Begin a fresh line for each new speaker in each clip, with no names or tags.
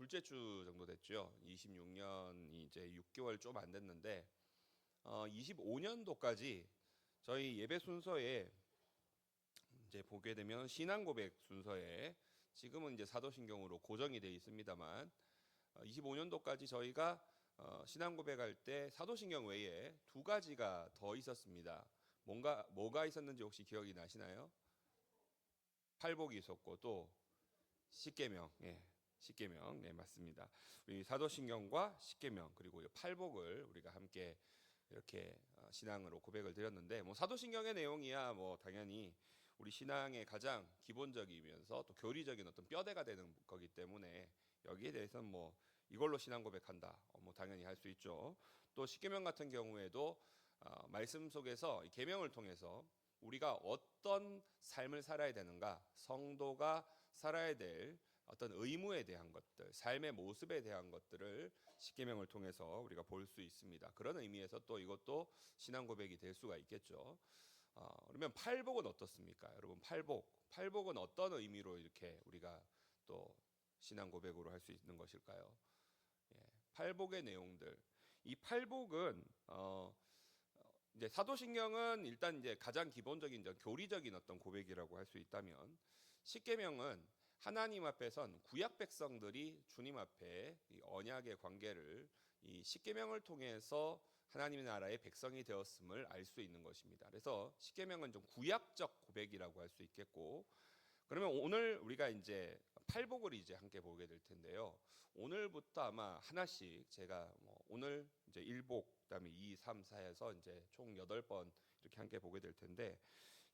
둘째 주 정도 됐죠. 26년이 이제 6개월 좀 안 됐는데 25년도까지 저희 예배 순서에 이제 보게 되면 신앙 고백 순서에 지금은 이제 사도신경으로 고정이 되어 있습니다만 25년도까지 저희가 신앙 고백할 때 사도신경 외에 두 가지가 더 있었습니다. 뭐가 있었는지 혹시 기억이 나시나요? 팔복이 있었고 또 십계명, 십계명, 맞습니다. 우리 사도신경과 십계명 그리고 팔복을 우리가 함께 이렇게 신앙으로 고백을 드렸는데, 뭐 사도신경의 내용이야 뭐 당연히 우리 신앙의 가장 기본적이면서 또 교리적인 어떤 뼈대가 되는 거기 때문에 여기에 대해서는 뭐 이걸로 신앙 고백한다, 뭐 당연히 할 수 있죠. 또 십계명 같은 경우에도 말씀 속에서 이 계명을 통해서 우리가 어떤 삶을 살아야 되는가, 성도가 살아야 될 어떤 의무에 대한 것들, 삶의 모습에 대한 것들을 십계명을 통해서 우리가 볼 수 있습니다. 그런 의미에서 또 이것도 신앙 고백이 될 수가 있겠죠. 그러면 팔복은 어떻습니까? 여러분, 팔복은 어떤 의미로 이렇게 우리가 또 신앙 고백으로 할 수 있는 것일까요? 팔복의 내용들. 이 팔복은 이제 사도신경은 일단 이제 가장 기본적인 교리적인 어떤 고백이라고 할 수 있다면, 십계명은 하나님 앞에선 구약 백성들이 주님 앞에 이 언약의 관계를 이 십계명을 통해서 하나님의 나라의 백성이 되었음을 알 수 있는 것입니다. 그래서 십계명은 좀 구약적 고백이라고 할 수 있겠고, 그러면 오늘 우리가 이제 팔복을 이제 함께 보게 될 텐데요. 오늘부터 아마 하나씩 제가 오늘 이제 1복, 그다음에 2, 3, 4에서 이제 총 8번 이렇게 함께 보게 될 텐데,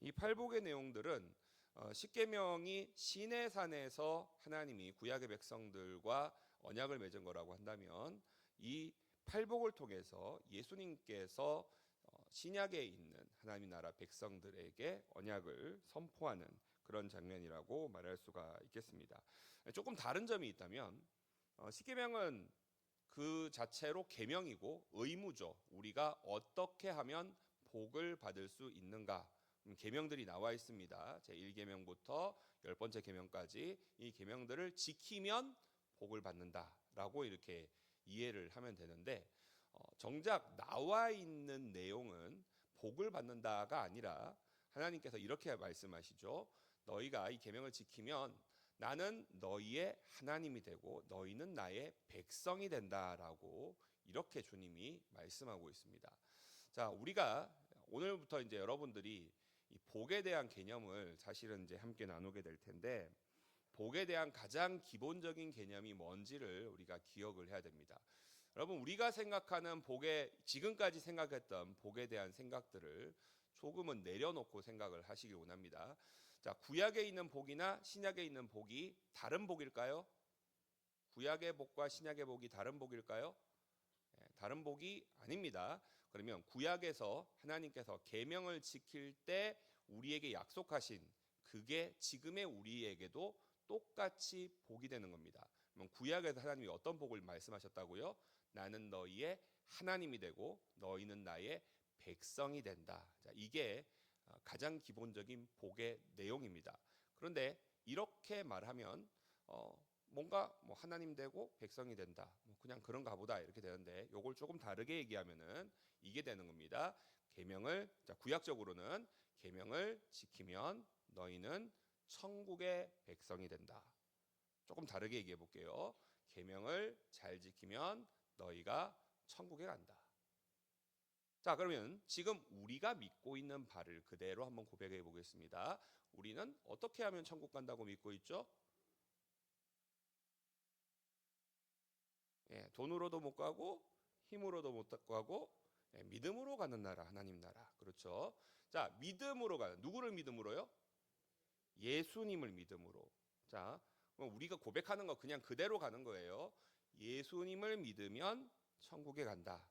이 팔복의 내용들은 십계명이 시내산에서 하나님이 구약의 백성들과 언약을 맺은 거라고 한다면, 이 팔복을 통해서 예수님께서 신약에 있는 하나님 나라 백성들에게 언약을 선포하는 그런 장면이라고 말할 수가 있겠습니다. 조금 다른 점이 있다면, 십계명은 그 자체로 계명이고 의무죠. 우리가 어떻게 하면 복을 받을 수 있는가? 계명들이 나와 있습니다. 제1계명부터 10번째 계명까지 이 계명들을 지키면 복을 받는다라고 이렇게 이해를 하면 되는데, 정작 나와 있는 내용은 복을 받는다가 아니라 하나님께서 이렇게 말씀하시죠. 너희가 이 계명을 지키면 나는 너희의 하나님이 되고 너희는 나의 백성이 된다라고 이렇게 주님이 말씀하고 있습니다. 자, 우리가 오늘부터 이제 여러분들이 이 복에 대한 개념을 사실은 이제 함께 나누게 될 텐데, 복에 대한 가장 기본적인 개념이 뭔지를 우리가 기억을 해야 됩니다. 여러분, 우리가 생각하는 지금까지 생각했던 복에 대한 생각들을 조금은 내려놓고 생각을 하시길 원합니다. 자, 구약에 있는 복이나 신약에 있는 복이 다른 복일까요? 구약의 복과 신약의 복이 다른 복일까요? 다른 복이 아닙니다. 그러면 구약에서 하나님께서 계명을 지킬 때 우리에게 약속하신 그게 지금의 우리에게도 똑같이 복이 되는 겁니다. 그럼 구약에서 하나님이 어떤 복을 말씀하셨다고요? 나는 너희의 하나님이 되고 너희는 나의 백성이 된다. 자, 이게 가장 기본적인 복의 내용입니다. 그런데 이렇게 말하면 뭔가 하나님 되고 백성이 된다, 그냥 그런가 보다 이렇게 되는데, 요걸 조금 다르게 얘기하면은 이게 되는 겁니다. 구약적으로는 계명을 지키면 너희는 천국의 백성이 된다. 조금 다르게 얘기해 볼게요. 계명을 잘 지키면 너희가 천국에 간다. 자, 그러면 지금 우리가 믿고 있는 바를 그대로 한번 고백해 보겠습니다. 우리는 어떻게 하면 천국 간다고 믿고 있죠? 돈으로도 못 가고 힘으로도 못 가고 믿음으로 가는 나라, 하나님 나라. 그렇죠? 자, 믿음으로 가는, 누구를 믿음으로요? 예수님을 믿음으로. 자, 그럼 우리가 고백하는 거 그냥 그대로 가는 거예요. 예수님을 믿으면 천국에 간다.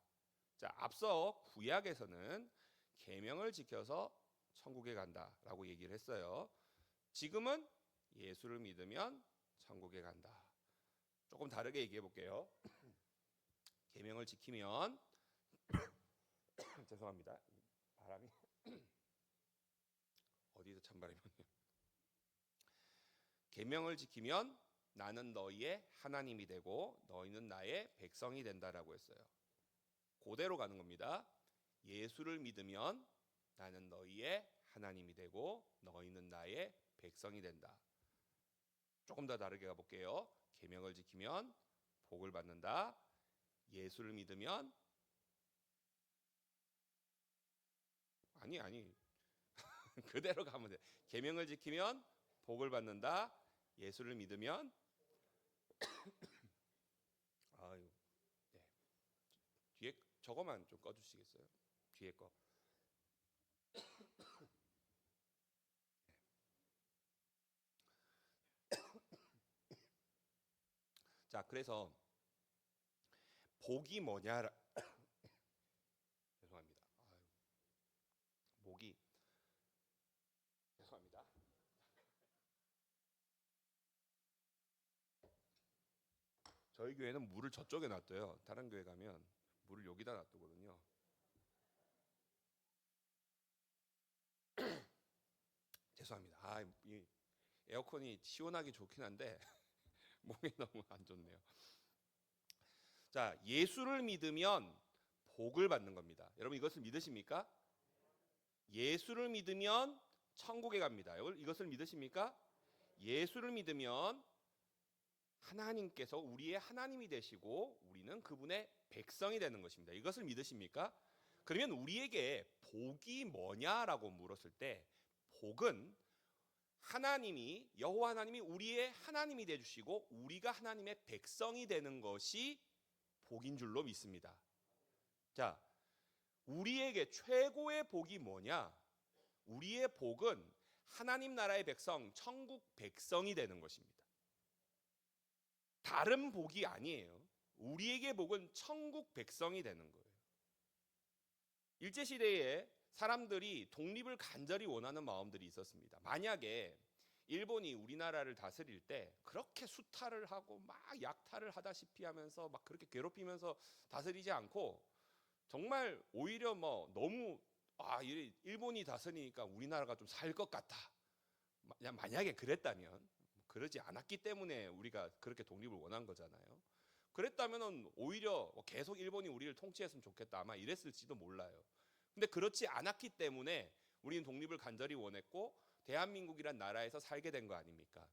자, 앞서 구약에서는 계명을 지켜서 천국에 간다라고 얘기를 했어요. 지금은 예수를 믿으면 천국에 간다. 조금 다르게 얘기해 볼게요. 계명을 지키면 죄송합니다. 바람이 어디서 찬바람이 오네요. 계명을 지키면 나는 너희의 하나님이 되고 너희는 나의 백성이 된다라고 했어요. 그대로 가는 겁니다. 예수를 믿으면 나는 너희의 하나님이 되고 너희는 나의 백성이 된다. 조금 더 다르게 가볼게요. 계명을 지키면 복을 받는다. 예수를 믿으면 아니 그대로 가면 돼. 계명을 지키면 복을 받는다. 예수를 믿으면 아유, 네. 뒤에 저거만 좀 꺼주시겠어요? 뒤에 거. 자, 그래서 복이 뭐냐? 죄송합니다. 아유, 목이 죄송합니다. 저희 교회는 물을 저쪽에 놔둬요. 다른 교회 가면 물을 여기다 놔두거든요. 죄송합니다. 이 에어컨이 시원하기 좋긴 한데 몸이 너무 안 좋네요. 자, 예수를 믿으면 복을 받는 겁니다. 여러분 이것을 믿으십니까? 예수를 믿으면 천국에 갑니다. 이것을 믿으십니까? 예수를 믿으면 하나님께서 우리의 하나님이 되시고 우리는 그분의 백성이 되는 것입니다. 이것을 믿으십니까? 그러면 우리에게 복이 뭐냐라고 물었을 때 복은 하나님이 여호와 하나님이 우리의 하나님이 되 주시고 우리가 하나님의 백성이 되는 것이 복인 줄로 믿습니다. 자, 우리에게 최고의 복이 뭐냐? 우리의 복은 하나님 나라의 백성, 천국 백성이 되는 것입니다. 다른 복이 아니에요. 우리에게 복은 천국 백성이 되는 거예요. 일제시대에 사람들이 독립을 간절히 원하는 마음들이 있었습니다. 만약에 일본이 우리나라를 다스릴 때 그렇게 수탈을 하고 막 약탈을 하다시피 하면서 막 그렇게 괴롭히면서 다스리지 않고 정말 오히려 뭐 너무 일본이 다스리니까 우리나라가 좀 살 것 같다. 만약에 그랬다면 그러지 않았기 때문에 우리가 그렇게 독립을 원한 거잖아요. 그랬다면은 오히려 계속 일본이 우리를 통치했으면 좋겠다 아마 이랬을지도 몰라요. 근데 그렇지 않았기 때문에 우리는 독립을 간절히 원했고 대한민국이란 나라에서 살게 된 거 아닙니까?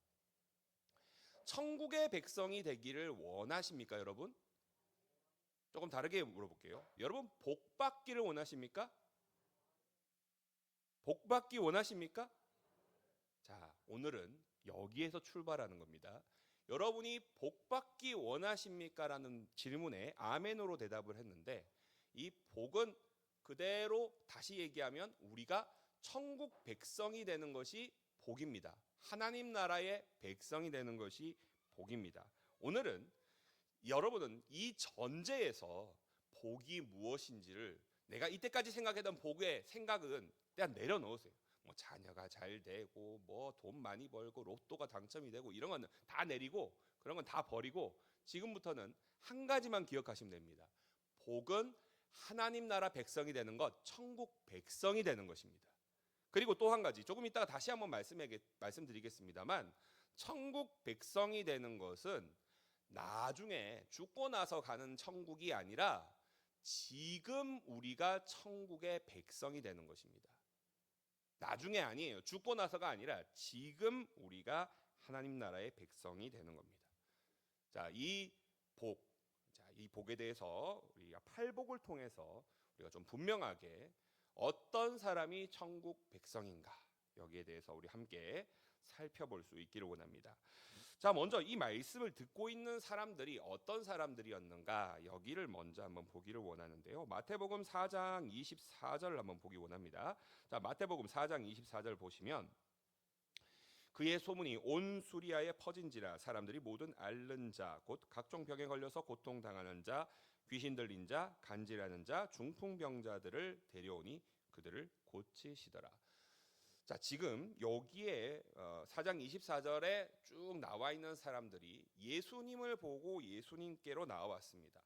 천국의 백성이 되기를 원하십니까, 여러분? 조금 다르게 물어볼게요. 여러분 복 받기를 원하십니까? 복 받기 원하십니까? 자, 오늘은 여기에서 출발하는 겁니다. 여러분이 복 받기 원하십니까? 라는 질문에 아멘으로 대답을 했는데 이 복은 그대로 다시 얘기하면 우리가 천국 백성이 되는 것이 복입니다. 하나님 나라의 백성이 되는 것이 복입니다. 오늘은 여러분은 이 전제에서 복이 무엇인지를 내가 이때까지 생각했던 복의 생각은 그냥 내려놓으세요. 뭐 자녀가 잘 되고 뭐 돈 많이 벌고 로또가 당첨이 되고 이런 거는 다 내리고 그런 건 다 버리고 지금부터는 한 가지만 기억하시면 됩니다. 복은 하나님 나라 백성이 되는 것, 천국 백성이 되는 것입니다. 그리고 또 한 가지 조금 이따가 다시 한번 말씀드리겠습니다만 천국 백성이 되는 것은 나중에 죽고 나서 가는 천국이 아니라 지금 우리가 천국의 백성이 되는 것입니다. 나중에 아니에요. 죽고 나서가 아니라 지금 우리가 하나님 나라의 백성이 되는 겁니다. 자, 이 복에 대해서 우리가 팔복을 통해서 우리가 좀 분명하게 어떤 사람이 천국 백성인가 여기에 대해서 우리 함께 살펴볼 수 있기를 원합니다. 자, 먼저 이 말씀을 듣고 있는 사람들이 어떤 사람들이었는가 여기를 먼저 한번 보기를 원하는데요. 마태복음 4장 24절 한번 보기 원합니다. 자, 마태복음 4장 24절 보시면 그의 소문이 온 수리아에 퍼진지라 사람들이 모든 앓는 자 곧 각종 병에 걸려서 고통당하는 자 귀신 들린 자 간질하는 자 중풍병자들을 데려오니 그들을 고치시더라. 자, 지금 여기에 4장 24절에 쭉 나와 있는 사람들이 예수님을 보고 예수님께로 나와왔습니다.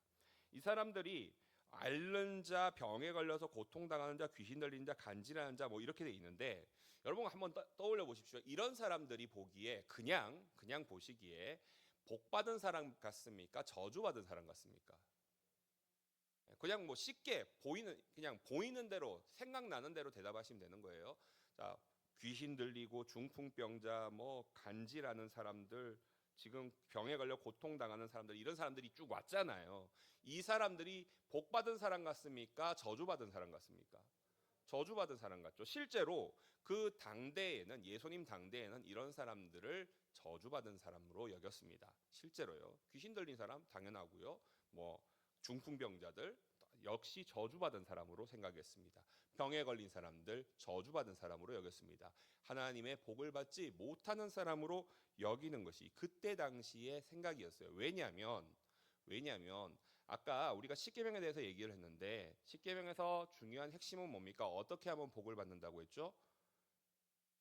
이 사람들이 앓는 자, 병에 걸려서 고통당하는 자, 귀신 들린 자, 간질하는 자 뭐 이렇게 돼 있는데 여러분 한번 떠올려 보십시오. 이런 사람들이 보기에 그냥 보시기에 복 받은 사람 같습니까? 저주 받은 사람 같습니까? 그냥 뭐 쉽게 그냥 보이는 대로 생각나는 대로 대답하시면 되는 거예요. 자, 귀신 들리고 중풍병자, 뭐 간질하는 사람들, 지금 병에 걸려 고통당하는 사람들, 이런 사람들이 쭉 왔잖아요. 이 사람들이 복 받은 사람 같습니까? 저주 받은 사람 같습니까? 저주받은 사람 같죠. 실제로 그 당대에는, 예수님 당대에는 이런 사람들을 저주받은 사람으로 여겼습니다. 실제로요. 귀신 들린 사람 당연하고요. 뭐 중풍병자들 역시 저주받은 사람으로 생각했습니다. 병에 걸린 사람들 저주받은 사람으로 여겼습니다. 하나님의 복을 받지 못하는 사람으로 여기는 것이 그때 당시의 생각이었어요. 왜냐하면 아까 우리가 십계명에 대해서 얘기를 했는데, 십계명에서 중요한 핵심은 뭡니까? 어떻게 하면 복을 받는다고 했죠?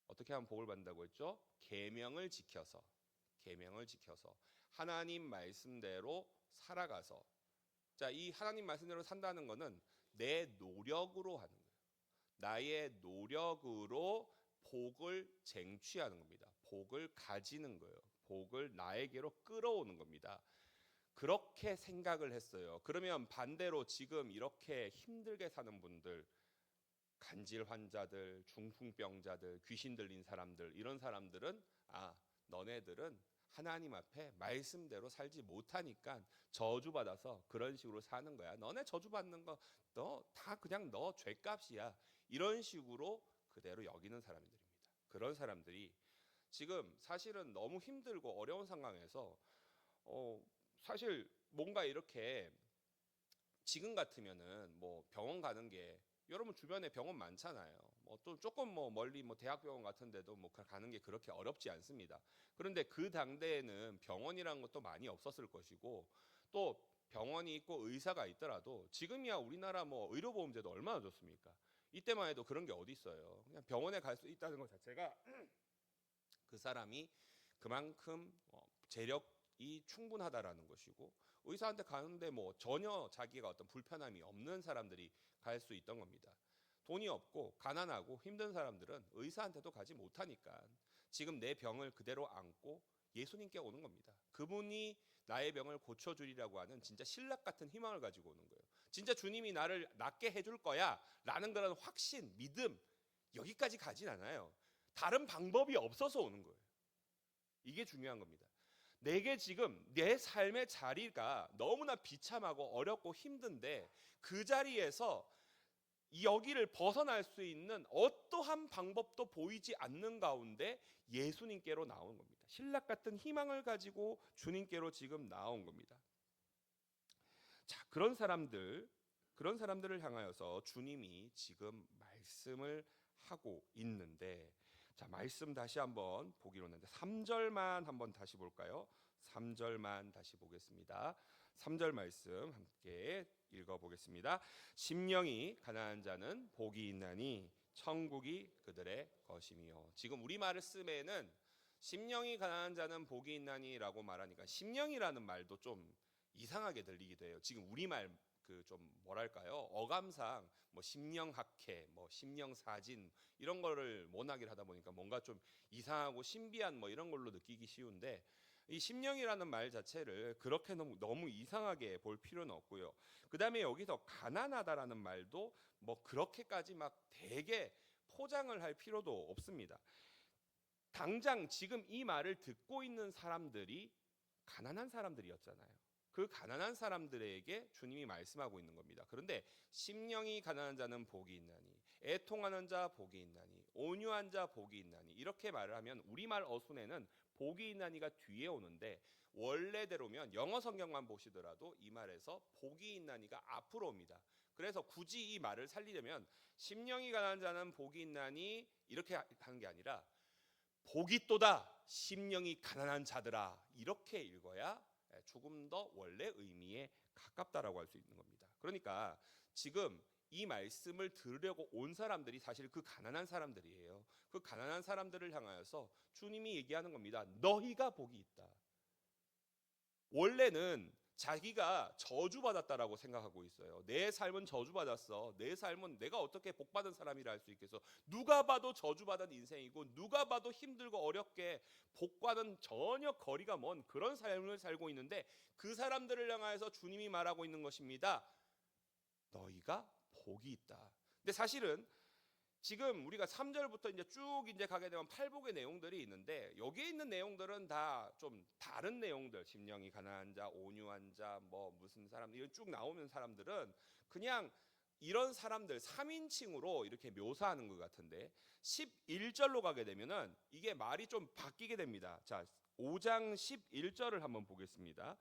어떻게 하면 복을 받는다고 했죠? 계명을 지켜서 하나님 말씀대로 살아가서. 자, 이 하나님 말씀대로 산다는 것은 내 노력으로 하는 거예요. 나의 노력으로 복을 쟁취하는 겁니다. 복을 가지는 거예요. 복을 나에게로 끌어오는 겁니다. 그렇게 생각을 했어요. 그러면 반대로 지금 이렇게 힘들게 사는 분들, 간질 환자들, 중풍병자들, 귀신 들린 사람들, 이런 사람들은 너네들은 하나님 앞에 말씀대로 살지 못하니까 저주받아서 그런 식으로 사는 거야. 너네 저주받는 거 너 다 그냥 너 죄값이야. 이런 식으로 그대로 여기는 사람들입니다. 그런 사람들이 지금 사실은 너무 힘들고 어려운 상황에서 사실 뭔가 이렇게 지금 같으면은 뭐 병원 가는 게, 여러분 주변에 병원 많잖아요. 뭐 또 조금 뭐 멀리 뭐 대학병원 같은 데도 뭐 가는 게 그렇게 어렵지 않습니다. 그런데 그 당대에는 병원이라는 것도 많이 없었을 것이고, 또 병원이 있고 의사가 있더라도 지금이야 우리나라 뭐 의료보험제도 얼마나 좋습니까? 이때만 해도 그런 게 어디 있어요. 그냥 병원에 갈 수 있다는 것 자체가 그 사람이 그만큼 재력이 충분하다라는 것이고, 의사한테 가는데 뭐 전혀 자기가 어떤 불편함이 없는 사람들이 갈 수 있던 겁니다. 돈이 없고 가난하고 힘든 사람들은 의사한테도 가지 못하니까 지금 내 병을 그대로 안고 예수님께 오는 겁니다. 그분이 나의 병을 고쳐주리라고 하는 진짜 신락 같은 희망을 가지고 오는 거예요. 진짜 주님이 나를 낫게 해줄 거야 라는 그런 확신, 믿음, 여기까지 가진 않아요. 다른 방법이 없어서 오는 거예요. 이게 중요한 겁니다. 내게 지금 내 삶의 자리가 너무나 비참하고 어렵고 힘든데, 그 자리에서 여기를 벗어날 수 있는 어떠한 방법도 보이지 않는 가운데 예수님께로 나오는 겁니다. 신락 같은 희망을 가지고 주님께로 지금 나온 겁니다. 자, 그런 사람들을 향하여서 주님이 지금 말씀을 하고 있는데, 자, 말씀 다시 한번 보기로 했는데 3절만 한번 다시 볼까요? 3절만 다시 보겠습니다. 3절 말씀 함께 읽어보겠습니다. 심령이 가난한 자는 복이 있나니 천국이 그들의 것이며. 지금 우리말을 쓰면은 심령이 가난한 자는 복이 있나니라고 말하니까 심령이라는 말도 좀 이상하게 들리기도 해요. 지금 우리말 그 좀 뭐랄까요? 어감상 뭐 심령학회, 뭐 심령사진 이런 거를 모나기를 하다 보니까 뭔가 좀 이상하고 신비한 뭐 이런 걸로 느끼기 쉬운데, 이 심령이라는 말 자체를 그렇게 너무 이상하게 볼 필요는 없고요. 그다음에 여기서 가난하다라는 말도 뭐 그렇게까지 막 되게 포장을 할 필요도 없습니다. 당장 지금 이 말을 듣고 있는 사람들이 가난한 사람들이었잖아요. 그 가난한 사람들에게 주님이 말씀하고 있는 겁니다. 그런데 심령이 가난한 자는 복이 있나니, 애통하는 자 복이 있나니, 온유한 자 복이 있나니, 이렇게 말을 하면 우리말 어순에는 복이 있나니가 뒤에 오는데, 원래대로면 영어 성경만 보시더라도 이 말에서 복이 있나니가 앞으로 옵니다. 그래서 굳이 이 말을 살리려면 심령이 가난한 자는 복이 있나니 이렇게 하는 게 아니라 복이 또다 심령이 가난한 자들아, 이렇게 읽어야 조금 더 원래 의미에 가깝다라고 할 수 있는 겁니다. 그러니까 지금 이 말씀을 들으려고 온 사람들이 사실 그 가난한 사람들이에요. 그 가난한 사람들을 향하여서 주님이 얘기하는 겁니다. 너희가 복이 있다. 원래는 자기가 저주받았다라고 생각하고 있어요. 내 삶은 저주받았어. 내 삶은 내가 어떻게 복받은 사람이라 할 수 있겠어. 누가 봐도 저주받은 인생이고 누가 봐도 힘들고 어렵게 복과는 전혀 거리가 먼 그런 삶을 살고 있는데, 그 사람들을 향하여서 주님이 말하고 있는 것입니다. 너희가 복이 있다. 근데 사실은 지금 우리가 3절부터 이제 쭉 이제 가게 되면 팔복의 내용들이 있는데, 여기에 있는 내용들은 다 좀 다른 내용들, 심령이 가난한 자, 온유한 자, 뭐 무슨 사람, 이런 쭉 나오는 사람들은 그냥 이런 사람들 3인칭으로 이렇게 묘사하는 것 같은데, 11절로 가게 되면은 이게 말이 좀 바뀌게 됩니다. 자, 5장 11절을 한번 보겠습니다.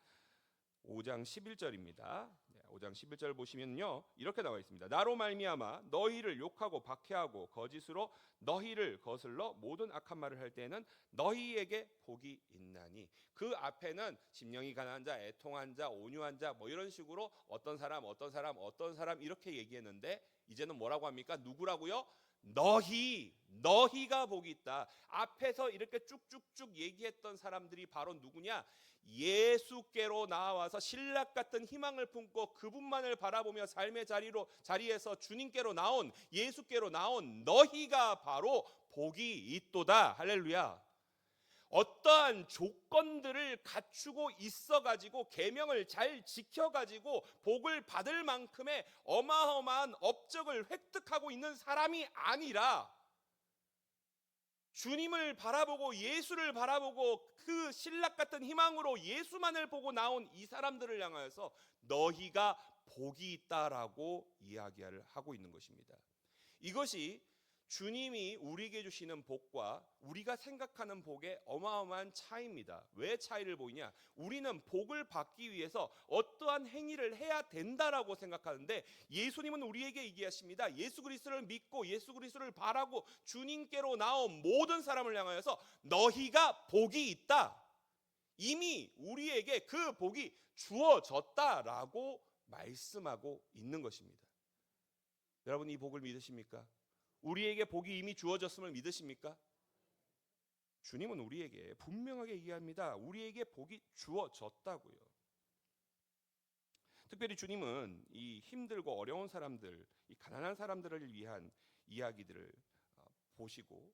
5장 11절입니다. 5장 11절 보시면요, 이렇게 나와 있습니다. 나로 말미암아 너희를 욕하고 박해하고 거짓으로 너희를 거슬러 모든 악한 말을 할 때에는 너희에게 복이 있나니. 그 앞에는 심령이 가난한 자, 애통한 자, 온유한 자, 뭐 이런 식으로 어떤 사람 이렇게 얘기했는데, 이제는 뭐라고 합니까? 누구라고요? 너희가 복이 있다. 앞에서 이렇게 쭉쭉쭉 얘기했던 사람들이 바로 누구냐? 예수께로 나와서 신락 같은 희망을 품고 그분만을 바라보며 삶의 자리에서 주님께로 나온, 예수께로 나온 너희가 바로 복이 있도다. 할렐루야. 어떠한 조건들을 갖추고 있어가지고 계명을 잘 지켜가지고 복을 받을 만큼의 어마어마한 업적을 획득하고 있는 사람이 아니라, 주님을 바라보고 예수를 바라보고 그 신락 같은 희망으로 예수만을 보고 나온 이 사람들을 향하여서 너희가 복이 있다라고 이야기를 하고 있는 것입니다. 이것이 주님이 우리에게 주시는 복과 우리가 생각하는 복의 어마어마한 차이입니다. 왜 차이를 보이냐? 우리는 복을 받기 위해서 어떠한 행위를 해야 된다라고 생각하는데, 예수님은 우리에게 얘기하십니다. 예수 그리스도를 믿고 예수 그리스도를 바라고 주님께로 나온 모든 사람을 향하여서 너희가 복이 있다. 이미 우리에게 그 복이 주어졌다라고 말씀하고 있는 것입니다. 여러분, 이 복을 믿으십니까? 우리에게 복이 이미 주어졌음을 믿으십니까? 주님은 우리에게 분명하게 얘기합니다. 우리에게 복이 주어졌다고요. 특별히 주님은 이 힘들고 어려운 사람들, 이 가난한 사람들을 위한 이야기들을 보시고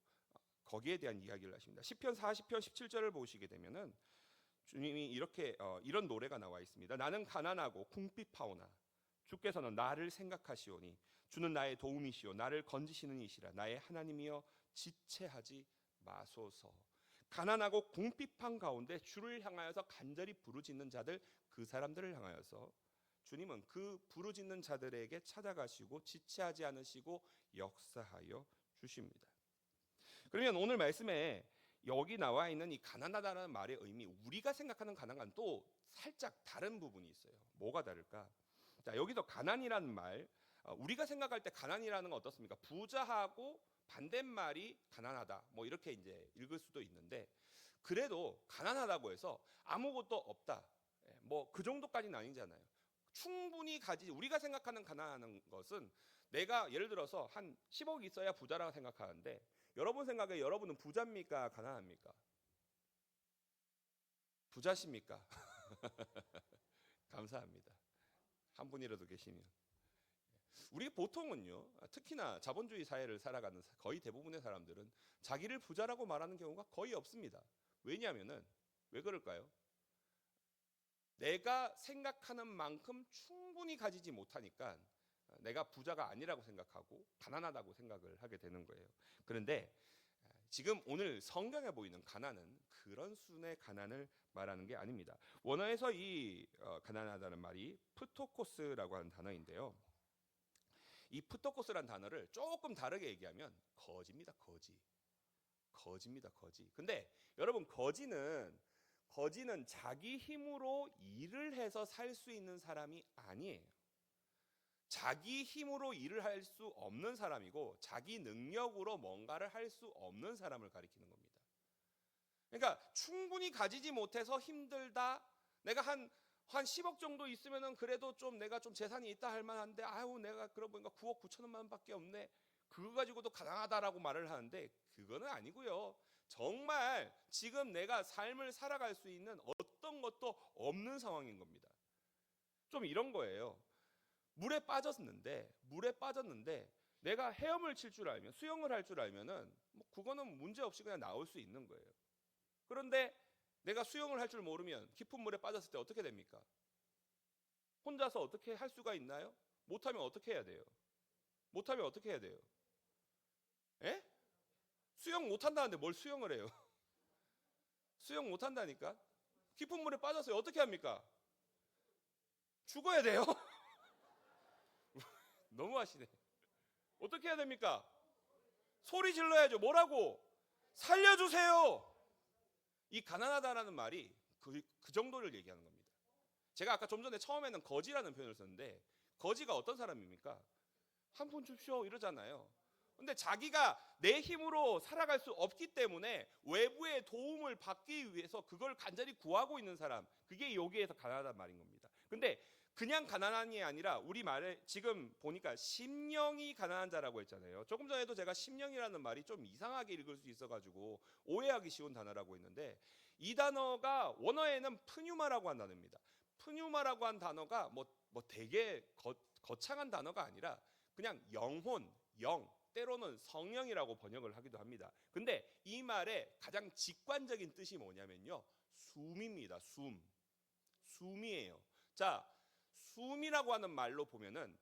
거기에 대한 이야기를 하십니다. 시편 40편 17절을 보시게 되면은 주님이 이렇게 이런 노래가 나와 있습니다. 나는 가난하고 궁핍하오나 주께서는 나를 생각하시오니 주는 나의 도움이시오 나를 건지시는 이시라. 나의 하나님이여 지체하지 마소서. 가난하고 궁핍한 가운데 주를 향하여서 간절히 부르짖는 자들, 그 사람들을 향하여서 주님은 그 부르짖는 자들에게 찾아가시고 지체하지 않으시고 역사하여 주십니다. 그러면 오늘 말씀에 여기 나와 있는 이 가난하다는 말의 의미, 우리가 생각하는 가난과는 또 살짝 다른 부분이 있어요. 뭐가 다를까? 자, 여기서 가난이라는 말, 우리가 생각할 때 가난이라는 건 어떻습니까? 부자하고 반대말이 가난하다, 뭐 이렇게 이제 읽을 수도 있는데, 그래도 가난하다고 해서 아무것도 없다, 뭐 그 정도까지는 아니잖아요. 충분히 가지. 우리가 생각하는 가난하는 것은, 내가 예를 들어서 한 10억 있어야 부자라고 생각하는데, 여러분 생각에 여러분은 부자입니까? 가난합니까? 부자십니까? 감사합니다. 한 분이라도 계시면. 우리 보통은요, 특히나 자본주의 사회를 살아가는 거의 대부분의 사람들은 자기를 부자라고 말하는 경우가 거의 없습니다. 왜냐하면은, 왜 그럴까요? 내가 생각하는 만큼 충분히 가지지 못하니까 내가 부자가 아니라고 생각하고 가난하다고 생각을 하게 되는 거예요. 그런데 지금 오늘 성경에 보이는 가난은 그런 수준의 가난을 말하는 게 아닙니다. 원어에서 이 가난하다는 말이 프토코스라고 하는 단어인데요. 이 프토코스라는 단어를 조금 다르게 얘기하면 거지입니다. 거지입니다. 근데 여러분, 거지는 자기 힘으로 일을 해서 살 수 있는 사람이 아니에요. 자기 힘으로 일을 할 수 없는 사람이고, 자기 능력으로 뭔가를 할 수 없는 사람을 가리키는 겁니다. 그러니까 충분히 가지지 못해서 힘들다, 내가 한 10억 정도 있으면은 그래도 좀 내가 좀 재산이 있다 할 만한데, 아유 내가 그러고 보니까 9억 9천만 원밖에 없네, 그거 가지고도 가난하다라고 말을 하는데, 그거는 아니고요. 정말 지금 내가 삶을 살아갈 수 있는 어떤 것도 없는 상황인 겁니다. 좀 이런 거예요. 물에 빠졌는데 내가 헤엄을 칠 줄 알면, 수영을 할 줄 알면은 뭐 그거는 문제 없이 그냥 나올 수 있는 거예요. 그런데 내가 수영을 할 줄 모르면 깊은 물에 빠졌을 때 어떻게 됩니까? 혼자서 어떻게 할 수가 있나요? 못하면 어떻게 해야 돼요? 못하면 어떻게 해야 돼요? 에? 수영 못한다는데 뭘 수영을 해요? 수영 못한다니까? 깊은 물에 빠졌어요. 어떻게 합니까? 죽어야 돼요. 너무하시네. 어떻게 해야 됩니까? 소리 질러야죠. 뭐라고? 살려주세요. 이 가난하다라는 말이 그 정도를 얘기하는 겁니다. 제가 아까 좀 전에 처음에는 거지라는 표현을 썼는데, 거지가 어떤 사람입니까? 한 푼 줍쇼 이러잖아요. 근데 자기가 내 힘으로 살아갈 수 없기 때문에 외부의 도움을 받기 위해서 그걸 간절히 구하고 있는 사람, 그게 여기에서 가난하다는 말인 겁니다. 근데 그냥 가난한이 아니라 우리 말에 지금 보니까 심령이 가난한 자라고 했잖아요. 조금 전에도 제가 심령이라는 말이 좀 이상하게 읽을 수 있어가지고 오해하기 쉬운 단어라고 했는데, 이 단어가 원어에는 푸뉴마라고 한 단어입니다. 푸뉴마라고 한 단어가 뭐 되게 거창한 단어가 아니라 그냥 영혼, 영, 때로는 성령이라고 번역을 하기도 합니다. 근데 이 말의 가장 직관적인 뜻이 뭐냐면요, 숨입니다. 숨이에요. 자, 숨이라고 하는 말로 보면은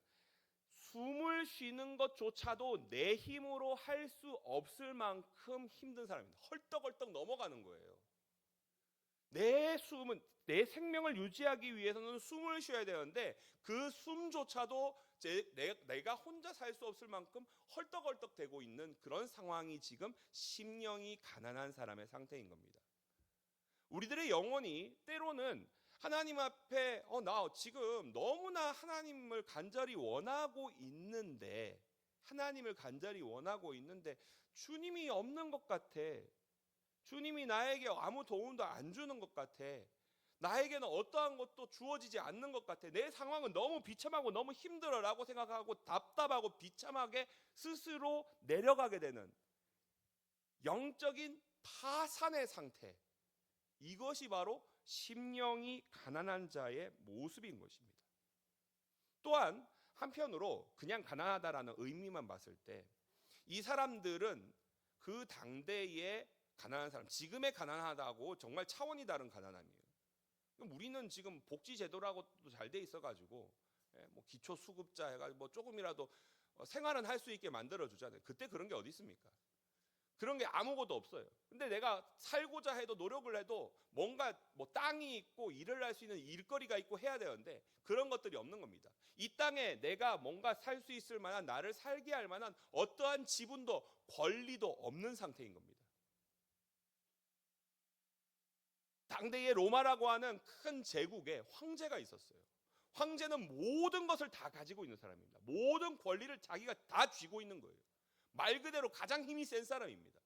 숨을 쉬는 것조차도 내 힘으로 할 수 없을 만큼 힘든 사람입니다. 헐떡헐떡 넘어가는 거예요. 내 생명을 유지하기 위해서는 숨을 쉬어야 되는데 그 숨조차도 내가 혼자 살 수 없을 만큼 헐떡헐떡 되고 있는 그런 상황이 지금 심령이 가난한 사람의 상태인 겁니다. 우리들의 영혼이 때로는 하나님 앞에 나 지금 너무나 하나님을 간절히 원하고 있는데 주님이 없는 것 같아. 주님이 나에게 아무 도움도 안 주는 것 같아. 나에게는 어떠한 것도 주어지지 않는 것 같아. 내 상황은 너무 비참하고 너무 힘들어라고 생각하고 답답하고 비참하게 스스로 내려가게 되는 영적인 파산의 상태, 이것이 바로 심령이 가난한 자의 모습인 것입니다. 또한 한편으로 그냥 가난하다라는 의미만 봤을 때 이 사람들은 그 당대의 가난한 사람, 지금의 가난하다고 정말 차원이 다른 가난함이에요. 우리는 지금 복지 제도라고도 잘 돼 있어가지고 뭐 기초 수급자 해가지고 뭐 조금이라도 생활은 할 수 있게 만들어 주잖아요. 그때 그런 게 어디 있습니까? 그런 게 아무것도 없어요. 근데 내가 살고자 해도 노력을 해도 뭔가 뭐 땅이 있고 일을 할 수 있는 일거리가 있고 해야 되는데 그런 것들이 없는 겁니다. 이 땅에 내가 뭔가 살 수 있을 만한, 나를 살게 할 만한 어떠한 지분도 권리도 없는 상태인 겁니다. 당대의 로마라고 하는 큰 제국에 황제가 있었어요. 황제는 모든 것을 다 가지고 있는 사람입니다. 모든 권리를 자기가 다 쥐고 있는 거예요. 말 그대로 가장 힘이 센 사람입니다.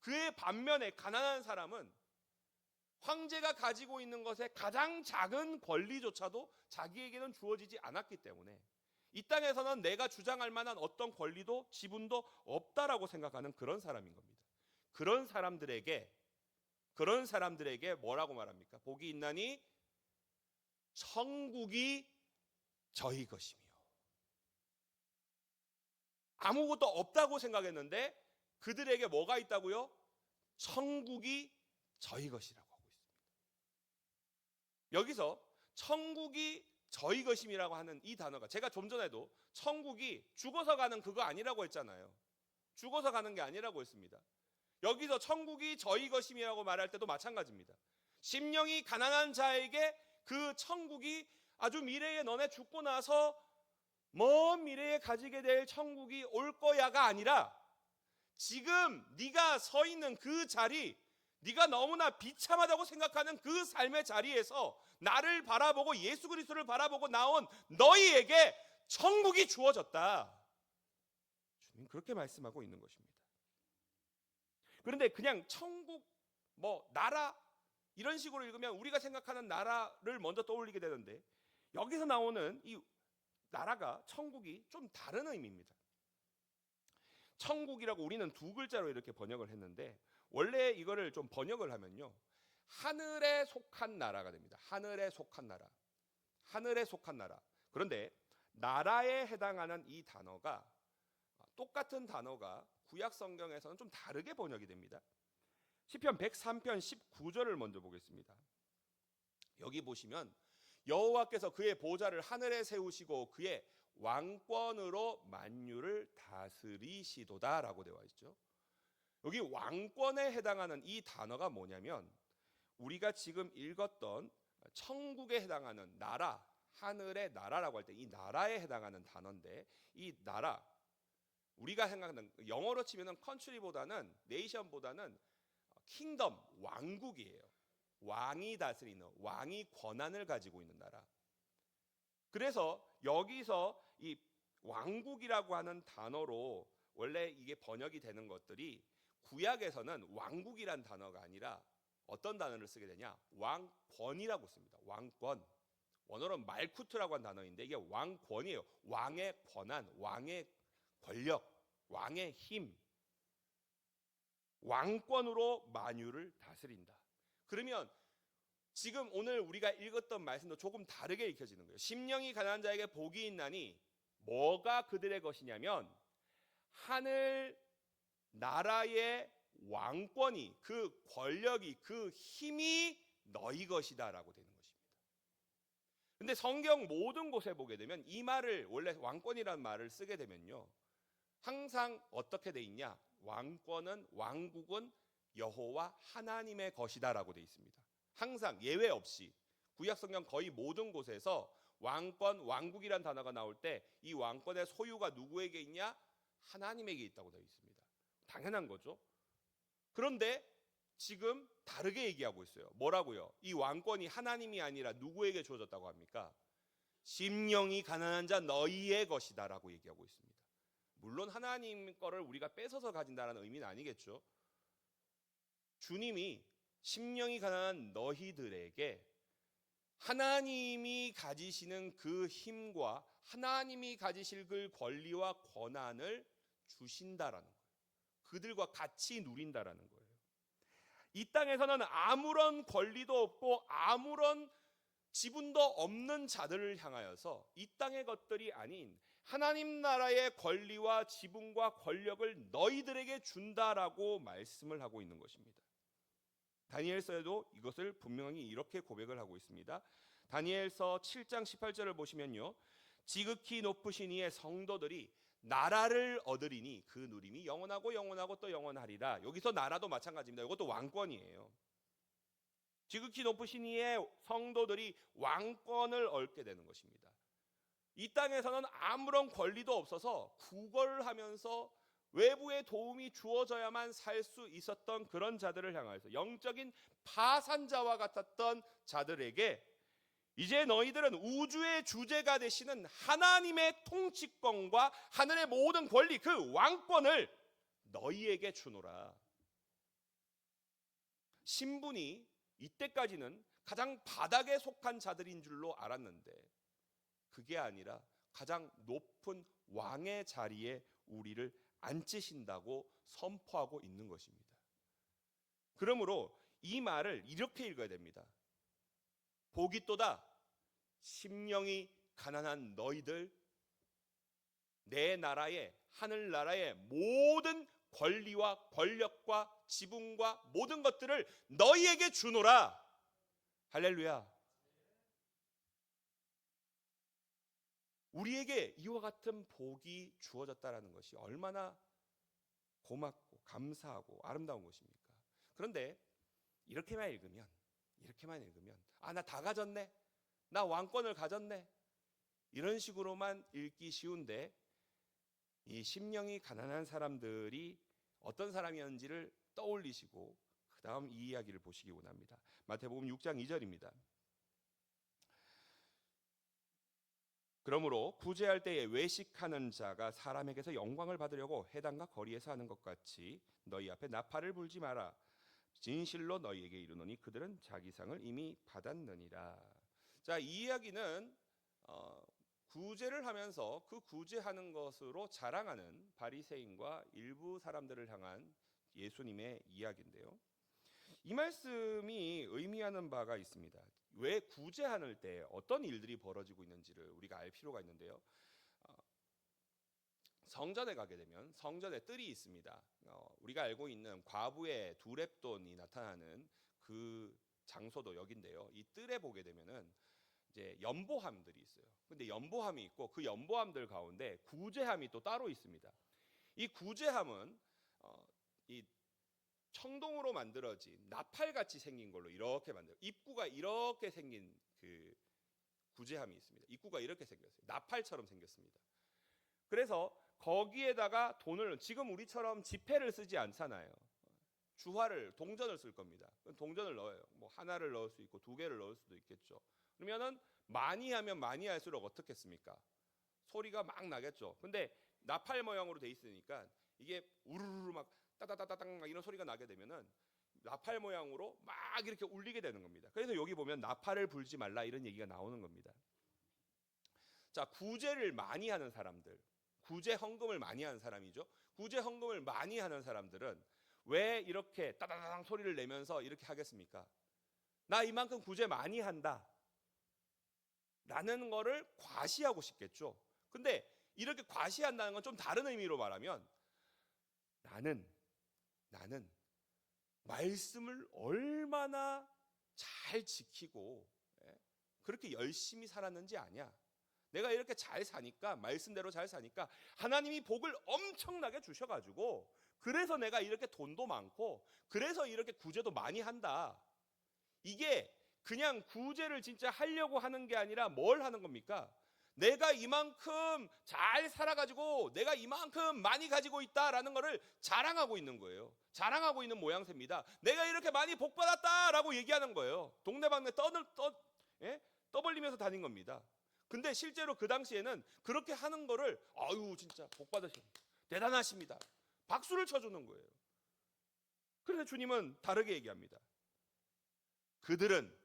그의 반면에 가난한 사람은 황제가 가지고 있는 것의 가장 작은 권리조차도 자기에게는 주어지지 않았기 때문에 이 땅에서는 내가 주장할 만한 어떤 권리도 지분도 없다라고 생각하는 그런 사람인 겁니다. 그런 사람들에게 뭐라고 말합니까? 복이 있나니 천국이 저희 것이며. 아무것도 없다고 생각했는데 그들에게 뭐가 있다고요? 천국이 저희 것이라고 하고 있습니다. 여기서 천국이 저희 것임이라고 하는 이 단어가, 제가 좀 전에도 천국이 죽어서 가는 그거 아니라고 했잖아요. 죽어서 가는 게 아니라고 했습니다. 여기서 천국이 저희 것임이라고 말할 때도 마찬가지입니다. 심령이 가난한 자에게 그 천국이 아주 미래에 너네 죽고 나서 먼 미래에 가지게 될 천국이 올 거야가 아니라 지금 네가 서 있는 그 자리, 네가 너무나 비참하다고 생각하는 그 삶의 자리에서 나를 바라보고 예수 그리스도를 바라보고 나온 너희에게 천국이 주어졌다. 주님 그렇게 말씀하고 있는 것입니다. 그런데 그냥 천국, 나라 이런 식으로 읽으면 우리가 생각하는 나라를 먼저 떠올리게 되는데 여기서 나오는 이 나라가, 천국이 좀 다른 의미입니다. 천국이라고 우리는 두 글자로 이렇게 번역을 했는데 원래 이거를 좀 번역을 하면요, 하늘에 속한 나라가 됩니다. 하늘에 속한 나라. 하늘에 속한 나라. 그런데 나라에 해당하는 이 단어가 똑같은 단어가 구약 성경에서는 좀 다르게 번역이 됩니다. 시편 103편 19절을 먼저 보겠습니다. 여기 보시면 여호와께서 그의 보좌를 하늘에 세우시고 그의 왕권으로 만유를 다스리시도다라고 되어 있죠. 여기 왕권에 해당하는 이 단어가 뭐냐면 우리가 지금 읽었던 천국에 해당하는 나라, 하늘의 나라라고 할 때 이 나라에 해당하는 단어인데, 이 나라 우리가 생각하는 영어로 치면은 컨트리보다는 네이션보다는 킹덤, 왕국이에요. 왕이 다스리는, 왕이 권한을 가지고 있는 나라. 그래서 여기서 이 왕국이라고 하는 단어로 원래 이게 번역이 되는 것들이 구약에서는 왕국이란 단어가 아니라 어떤 단어를 쓰게 되냐? 왕권이라고 씁니다. 왕권. 원어로는 말쿠트라고 한 단어인데 이게 왕권이에요. 왕의 권한, 왕의 권력, 왕의 힘. 왕권으로 만유를 다스린다. 그러면 지금 오늘 우리가 읽었던 말씀도 조금 다르게 읽혀지는 거예요. 심령이 가난한 자에게 복이 있나니 뭐가 그들의 것이냐면 하늘 나라의 왕권이, 그 권력이, 그 힘이 너희 것이다라고 되는 것입니다. 근데 성경 모든 곳에 보게 되면 이 말을, 원래 왕권이라는 말을 쓰게 되면요, 항상 어떻게 돼 있냐? 왕권은, 왕국은 여호와 하나님의 것이다라고 돼 있습니다. 항상 예외 없이 구약 성경 거의 모든 곳에서 왕권, 왕국이란 단어가 나올 때 이 왕권의 소유가 누구에게 있냐? 하나님에게 있다고 되어 있습니다. 당연한 거죠. 그런데 지금 다르게 얘기하고 있어요. 뭐라고요? 이 왕권이 하나님이 아니라 누구에게 주어졌다고 합니까? 심령이 가난한 자 너희의 것이다라고 얘기하고 있습니다. 물론 하나님 거를 우리가 뺏어서 가진다는 의미는 아니겠죠. 주님이 심령이 가난한 너희들에게 하나님이 가지시는 그 힘과 하나님이 가지실 그 권리와 권한을 주신다라는 거예요. 그들과 같이 누린다라는 거예요. 이 땅에서는 아무런 권리도 없고 아무런 지분도 없는 자들을 향하여서 이 땅의 것들이 아닌 하나님 나라의 권리와 지분과 권력을 너희들에게 준다라고 말씀을 하고 있는 것입니다. 다니엘서에도 이것을 분명히 이렇게 고백을 하고 있습니다. 다니엘서 7장 18절을 보시면요, 지극히 높으신 이의 성도들이 나라를 얻으리니 그 누림이 영원하고 영원하고 또 영원하리라. 여기서 나라도 마찬가지입니다. 이것도 왕권이에요. 지극히 높으신 이의 성도들이 왕권을 얻게 되는 것입니다. 이 땅에서는 아무런 권리도 없어서 구걸하면서 외부의 도움이 주어져야만 살 수 있었던 그런 자들을 향해서 영적인 파산자와 같았던 자들에게 이제 너희들은 우주의 주제가 되시는 하나님의 통치권과 하늘의 모든 권리, 그 왕권을 너희에게 주노라. 신분이 이때까지는 가장 바닥에 속한 자들인 줄로 알았는데 그게 아니라 가장 높은 왕의 자리에 우리를 앉히신다고 선포하고 있는 것입니다. 그러므로 이 말을 이렇게 읽어야 됩니다. 복이 또다 심령이 가난한 너희들, 내 나라의, 하늘나라의 모든 권리와 권력과 지분과 모든 것들을 너희에게 주노라. 할렐루야. 우리에게 이와 같은 복이 주어졌다라는 것이 얼마나 고맙고 감사하고 아름다운 것입니까? 그런데 이렇게만 읽으면 아, 나 다 가졌네, 나 왕권을 가졌네, 이런 식으로만 읽기 쉬운데 이 심령이 가난한 사람들이 어떤 사람이었는지를 떠올리시고 그 다음 이 이야기를 보시기 원합니다. 마태복음 6장 2절입니다. 그러므로 구제할 때에 외식하는 자가 사람에게서 영광을 받으려고 회당과 거리에서 하는 것 같이 너희 앞에 나팔을 불지 마라. 진실로 너희에게 이르노니 그들은 자기 상을 이미 받았느니라. 자, 이 이야기는 구제를 하면서 그 구제하는 것으로 자랑하는 바리새인과 일부 사람들을 향한 예수님의 이야기인데요. 이 말씀이 의미하는 바가 있습니다. 왜 구제하는 때 어떤 일들이 벌어지고 있는지를 우리가 알 필요가 있는데요. 어, 성전에 가게 되면 성전에 뜰이 있습니다. 우리가 알고 있는 과부의 두렙돈이 나타나는 그 장소도 여긴데요. 이 뜰에 보게 되면은 이제 연보함들이 있어요. 근데 연보함이 있고 그 연보함들 가운데 구제함이 또 따로 있습니다. 이 구제함은 이 청동으로 만들어진 나팔같이 생긴 걸로 이렇게 만들어 입구가 이렇게 생긴 그 구제함이 있습니다. 입구가 이렇게 생겼어요. 나팔처럼 생겼습니다. 그래서 거기에다가 돈을 지금 우리처럼 지폐를 쓰지 않잖아요. 주화를 동전을 쓸 겁니다. 동전을 넣어요. 뭐 하나를 넣을 수 있고 두 개를 넣을 수도 있겠죠. 그러면은 많이 하면 많이 할수록 어떻겠습니까? 소리가 막 나겠죠. 근데 나팔 모양으로 돼 있으니까 이게 우르르 막 따다다다닥 막 이런 소리가 나게 되면은 나팔 모양으로 막 이렇게 울리게 되는 겁니다. 그래서 여기 보면 나팔을 불지 말라 이런 얘기가 나오는 겁니다. 자, 구제를 많이 하는 사람들, 구제 헌금을 많이 하는 사람이죠. 구제 헌금을 많이 하는 사람들은 왜 이렇게 따다다당 소리를 내면서 이렇게 하겠습니까? 나 이만큼 구제 많이 한다 라는 거를 과시하고 싶겠죠. 근데 이렇게 과시한다는 건 좀 다른 의미로 말하면 나는 말씀을 얼마나 잘 지키고 그렇게 열심히 살았는지 아냐. 내가 이렇게 잘 사니까, 말씀대로 잘 사니까 하나님이 복을 엄청나게 주셔가지고 그래서 내가 이렇게 돈도 많고 그래서 이렇게 구제도 많이 한다. 이게 그냥 구제를 진짜 하려고 하는 게 아니라 뭘 하는 겁니까? 내가 이만큼 잘 살아가지고 내가 이만큼 많이 가지고 있다라는 거를 자랑하고 있는 거예요. 자랑하고 있는 모양새입니다. 내가 이렇게 많이 복받았다라고 얘기하는 거예요. 동네방네 떠벌리면서 다닌 겁니다. 근데 실제로 그 당시에는 그렇게 하는 거를 아유 진짜 복받으십니다. 대단하십니다. 박수를 쳐주는 거예요. 그래서 주님은 다르게 얘기합니다. 그들은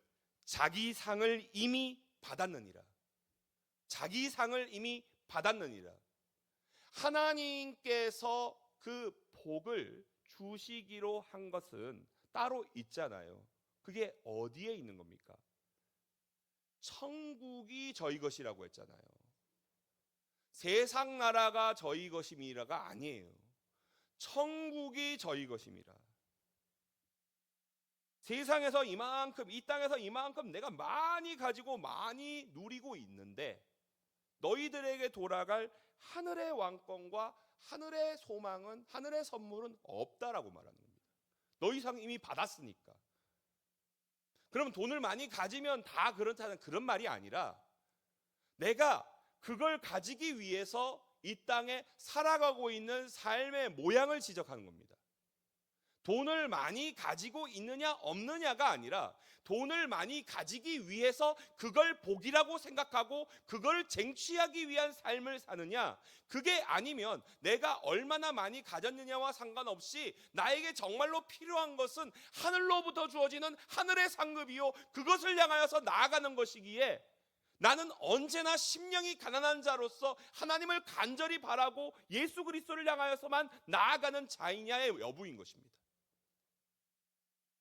자기 상을 이미 받았느니라. 자기 상을 이미 받았느니라. 하나님께서 그 복을 주시기로 한 것은 따로 있잖아요. 그게 어디에 있는 겁니까? 천국이 저희 것이라고 했잖아요. 세상 나라가 저희 것임이라가 아니에요. 천국이 저희 것임이라. 세상에서 이만큼, 이 땅에서 이만큼 내가 많이 가지고 많이 누리고 있는데 너희들에게 돌아갈 하늘의 왕권과 하늘의 소망은, 하늘의 선물은 없다라고 말하는 겁니다. 너희 상 이미 받았으니까. 그럼 돈을 많이 가지면 다 그렇다는 그런 말이 아니라 내가 그걸 가지기 위해서 이 땅에 살아가고 있는 삶의 모양을 지적하는 겁니다. 돈을 많이 가지고 있느냐 없느냐가 아니라 돈을 많이 가지기 위해서 그걸 복이라고 생각하고 그걸 쟁취하기 위한 삶을 사느냐, 그게 아니면 내가 얼마나 많이 가졌느냐와 상관없이 나에게 정말로 필요한 것은 하늘로부터 주어지는 하늘의 상급이요 그것을 향하여서 나아가는 것이기에 나는 언제나 심령이 가난한 자로서 하나님을 간절히 바라고 예수 그리스도를 향하여서만 나아가는 자이냐의 여부인 것입니다.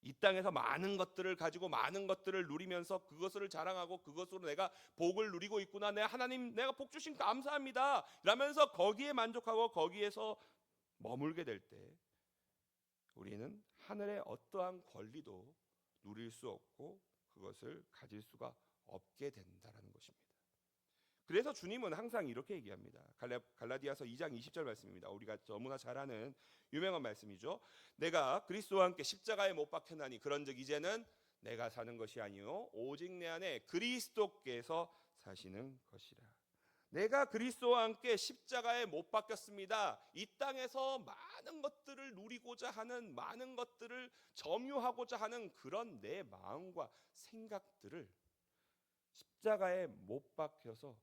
이 땅에서 많은 것들을 가지고 많은 것들을 누리면서 그것을 자랑하고 그것으로 내가 복을 누리고 있구나, 내 하나님 내가 복 주신 감사합니다 라면서 거기에 만족하고 거기에서 머물게 될 때 우리는 하늘의 어떠한 권리도 누릴 수 없고 그것을 가질 수가 없게 된다는 것입니다. 그래서 주님은 항상 이렇게 얘기합니다. 갈라디아서 2장 20절 말씀입니다. 우리가 너무나 잘 아는 유명한 말씀이죠. 내가 그리스도와 함께 십자가에 못 박혔나니 그런즉 이제는 내가 사는 것이 아니요 오직 내 안에 그리스도께서 사시는 것이라. 내가 그리스도와 함께 십자가에 못 박혔습니다. 이 땅에서 많은 것들을 누리고자 하는, 많은 것들을 점유하고자 하는 그런 내 마음과 생각들을 십자가에 못 박혀서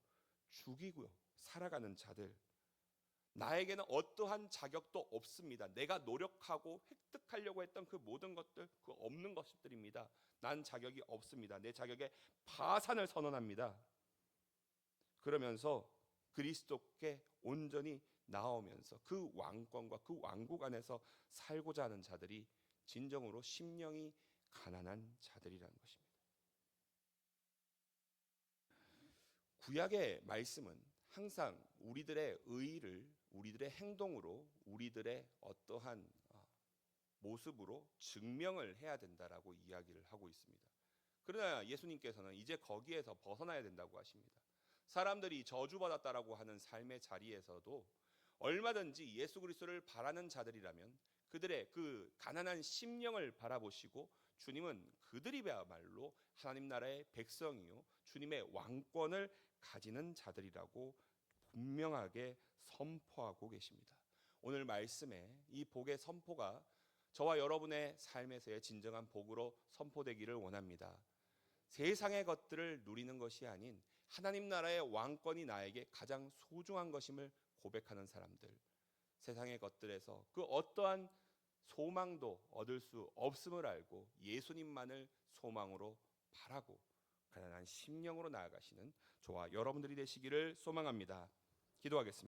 죽이고요 살아가는 자들, 나에게는 어떠한 자격도 없습니다. 내가 노력하고 획득하려고 했던 그 모든 것들, 그 없는 것들입니다. 난 자격이 없습니다. 내 자격의 파산을 선언합니다. 그러면서 그리스도께 온전히 나오면서 그 왕권과 그 왕국 안에서 살고자 하는 자들이 진정으로 심령이 가난한 자들이라는 것입니다. 구약의 말씀은 항상 우리들의 의의를 우리들의 행동으로 우리들의 어떠한 모습으로 증명을 해야 된다라고 이야기를 하고 있습니다. 그러나 예수님께서는 이제 거기에서 벗어나야 된다고 하십니다. 사람들이 저주받았다라고 하는 삶의 자리에서도 얼마든지 예수 그리스도를 바라는 자들이라면 그들의 그 가난한 심령을 바라보시고 주님은 그들이야말로 하나님 나라의 백성이요 주님의 왕권을 가지는 자들이라고 분명하게 선포하고 계십니다. 오늘 말씀에 이 복의 선포가 저와 여러분의 삶에서의 진정한 복으로 선포되기를 원합니다. 세상의 것들을 누리는 것이 아닌 하나님 나라의 왕권이 나에게 가장 소중한 것임을 고백하는 사람들, 세상의 것들에서 그 어떠한 소망도 얻을 수 없음을 알고 예수님만을 소망으로 바라고 가난한 심령으로 나아가시는 저와 여러분들이 되시기를 소망합니다. 기도하겠습니다.